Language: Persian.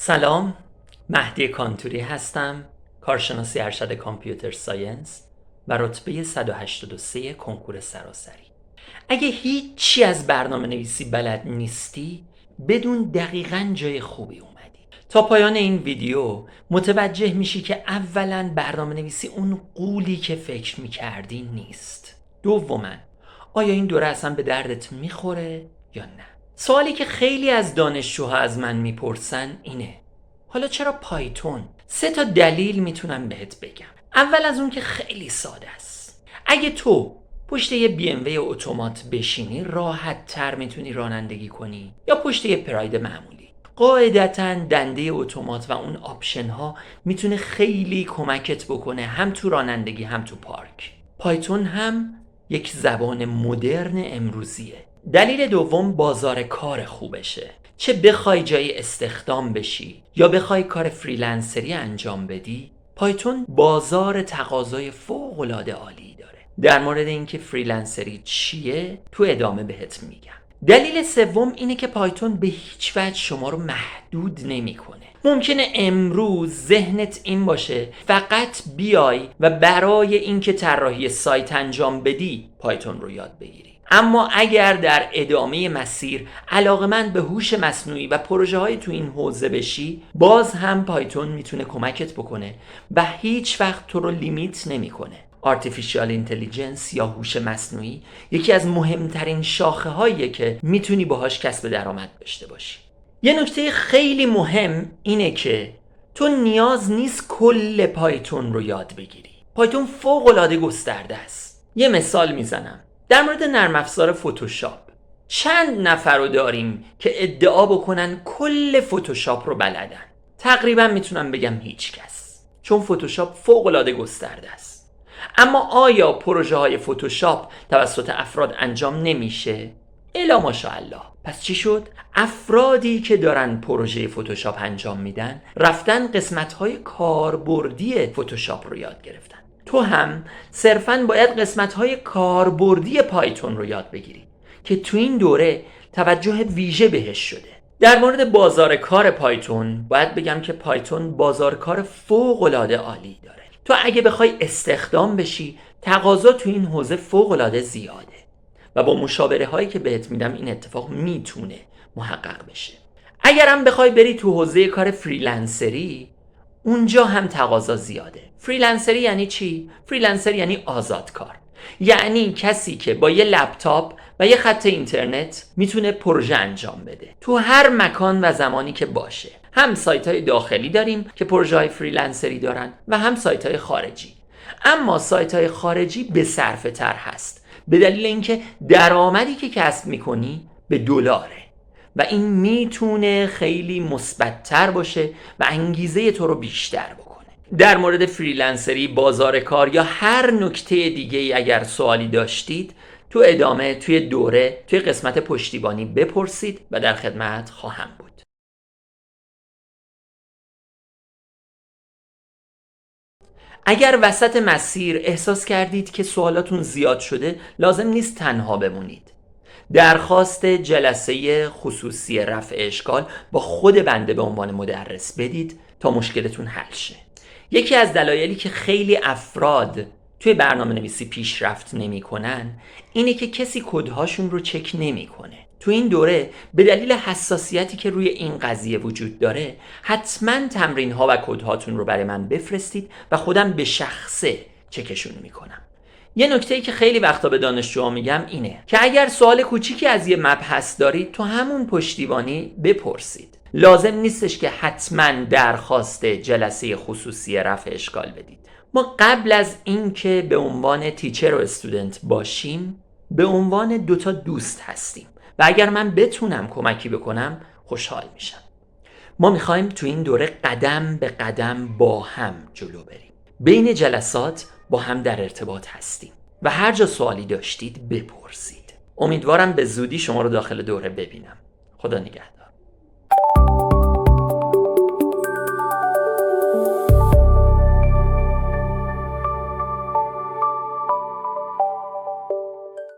سلام، مهدی کانتوری هستم، کارشناسی ارشد کامپیوتر ساینس و رتبه 183 کنکور سراسری. اگه هیچی از برنامه نویسی بلد نیستی، بدون دقیقاً جای خوبی اومدی. تا پایان این ویدیو متوجه میشی که اولاً برنامه نویسی اون غولی که فکر میکردی نیست. دوماً، آیا این دوره اصلا به دردت میخوره یا نه؟ سوالی که خیلی از دانشجوها از من میپرسن اینه: حالا چرا پایتون؟ 3 دلیل میتونم بهت بگم. اول از اون که خیلی ساده است. اگه تو پشت یه BMW اتومات بشینی، راحت تر میتونی رانندگی کنی یا پشت یه پراید معمولی. قاعدتاً دنده اتومات و اون آپشن ها میتونه خیلی کمکت بکنه، هم تو رانندگی هم تو پارک. پایتون هم یک زبان مدرن امروزیه. دلیل دوم، بازار کار خوبشه. چه بخوای جای استخدام بشی یا بخوای کار فریلنسری انجام بدی، پایتون بازار تقاضای فوق‌العاده عالی داره. در مورد اینکه فریلنسری چیه تو ادامه بهت میگم. دلیل سوم اینه که پایتون به هیچ وجه شما رو محدود نمیکنه. ممکنه امروز ذهنت این باشه فقط بیای و برای اینکه طراحی سایت انجام بدی پایتون رو یاد بگیری. اما اگر در ادامه مسیر علاقه‌مند به هوش مصنوعی و پروژه های تو این حوزه بشی، باز هم پایتون میتونه کمکت بکنه و هیچ وقت تو رو لیمیت نمیکنه. Artificial Intelligence یا هوش مصنوعی یکی از مهمترین شاخه هاییه که میتونی باهاش کسب درآمد داشته باشی. یه نکته خیلی مهم اینه که تو نیاز نیست کل پایتون رو یاد بگیری. پایتون فوق‌العاده گسترده است. یه مثال میزنم. در مورد نرم افزار فتوشاپ، چند نفر رو داریم که ادعا بکنن کل فتوشاپ رو بلدن؟ تقریبا میتونم بگم هیچ کس، چون فتوشاپ فوق‌العاده گسترده است. اما آیا پروژه های فتوشاپ توسط افراد انجام نمیشه؟ الا ماشاءالله. پس چی شد؟ افرادی که دارن پروژه فتوشاپ انجام میدن رفتن قسمت های کاربردی فتوشاپ رو یاد گرفتن. تو هم صرفاً باید قسمت های کاربردی پایتون رو یاد بگیری که تو این دوره توجه ویژه بهش شده. در مورد بازار کار پایتون باید بگم که پایتون بازار کار فوق‌العاده عالی داره. تو اگه بخوای استخدام بشی، تقاضا تو این حوزه فوق‌العاده زیاده و با مشاوره هایی که بهت میدم این اتفاق میتونه محقق بشه. اگرم بخوای بری تو حوزه کار فریلنسری، اونجا هم تقاضا زیاده. فریلنسری یعنی چی؟ فریلنسر یعنی آزادکار، یعنی کسی که با یه لپتاپ و یه خط اینترنت میتونه پروژه انجام بده تو هر مکان و زمانی که باشه. هم سایت های داخلی داریم که پروژه های فریلنسری دارن و هم سایت های خارجی. اما سایت های خارجی به صرفه تر هست به دلیل اینکه درآمدی که کسب میکنی به دلاره و این میتونه خیلی مثبت‌تر باشه و انگیزه تو رو بیشتر بکنه. در مورد فریلنسری، بازار کار یا هر نکته دیگه اگر سوالی داشتید تو ادامه توی دوره توی قسمت پشتیبانی بپرسید و در خدمت خواهم بود. اگر وسط مسیر احساس کردید که سوالاتون زیاد شده، لازم نیست تنها بمونید. درخواست جلسه خصوصی رفع اشکال با خود بنده به عنوان مدرس بدید تا مشکلتون حل شه. یکی از دلایلی که خیلی افراد توی برنامه نویسی پیشرفت نمی کنن اینه که کسی کدهاشون رو چک نمی کنه. تو این دوره به دلیل حساسیتی که روی این قضیه وجود داره، حتما تمرین ها و کدهاتون رو برای من بفرستید و خودم به شخصه چکشون میکنم. یه نکته‌ای که خیلی وقتا به دانشجوها میگم اینه که اگر سوال کوچیکی از یه مبحث دارید تو همون پشتیبانی بپرسید. لازم نیستش که حتما درخواست جلسه خصوصی رفع اشکال بدید. ما قبل از اینکه به عنوان تیچر و استودنت باشیم، به عنوان 2 دوست هستیم و اگر من بتونم کمکی بکنم خوشحال میشم. ما میخوایم تو این دوره قدم به قدم با هم جلو بریم. بین جلسات با هم در ارتباط هستیم و هر جا سوالی داشتید بپرسید. امیدوارم به زودی شما رو داخل دوره ببینم. خدا نگهدار.